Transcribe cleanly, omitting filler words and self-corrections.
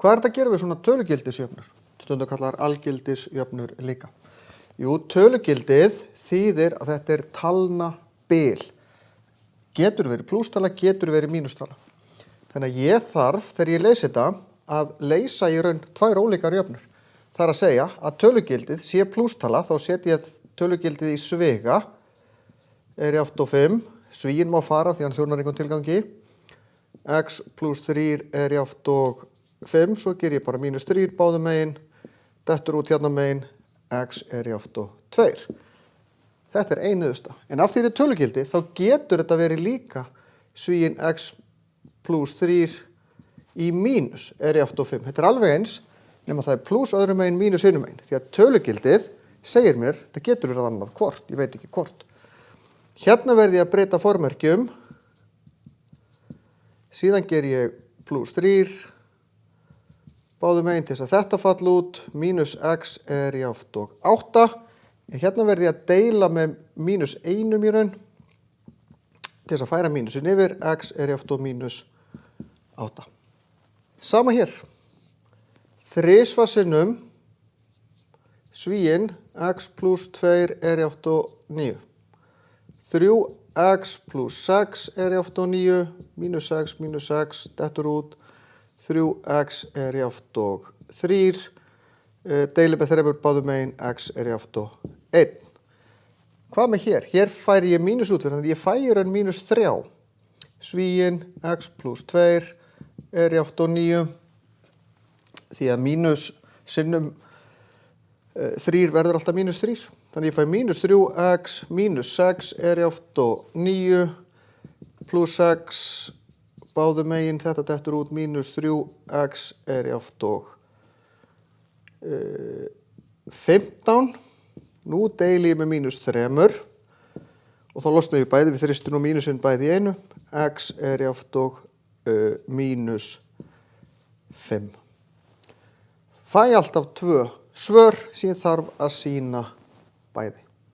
Hvað er þetta að gera við svona tölugildisjöfnur? Stundum kallar algildisjöfnur líka. Jú, tölugildið þýðir að þetta er talnabil. Getur verið plústala, getur verið mínustala. Þannig að ég þarf, þegar ég lesi þetta, að leysa í raun tvær ólíkar jöfnur. Það er að segja að tölugildið sé plústala, þá setja ég tölugildið í sviga, er jafnt og 5, svíinn má fara því hann þjónar einhvern tilgangi, x plus 3 er jafnt og 5, svo ger ég bara mínus 3 báðum megin, dettur út hérna megin, x er jafnt og 2. Þetta er niðurstaða. En af því þetta er tölugildi, þá getur þetta verið líka svíinn x plus 3 í mínus er jafnt og 5. Þetta er alveg eins, nema það er plus öðrum megin mínus hinum megin. Því að tölugildið segir mér, þetta getur verið annað hvort, ég veit ekki hvort. Hérna verði ég að breyta formerkjum, síðan ger ég plus 3, báðum megin til þess að þetta falla út, mínus x er jafnt og 8. En hérna verði ég að deila með mínus 1 í raun, til þess að færa mínusin yfir, x er jafnt og mínus 8. Sama hér, þrisvar sinnum, svíinn x plus 2 er jafnt og 9. 3x plus 6 er jafnt og 9, mínus 6, dettur út, 3x er jafnt og 3, deili með 3 báðum megin, x er jafnt og 1. Hvað með hér? Hér færi ég mínus út, þannig að ég færi en mínus 3. Svíinn x plus 2 er jafnt og 9, því að mínus sinnum 3 verður alltaf mínus 3. Þannig ég fæ mínus 3x, mínus 6 er jafnt og 9, plus 6, báðum megin, þetta dettur út, mínus 3x er jafnt og 15. Nú deili ég með mínus 3 og þá losna ég bæði við þristin og mínusinn bæði í einu. X er jafnt og mínus 5. Fæ alltaf 2 svör sem ég þarf að sýna bæði.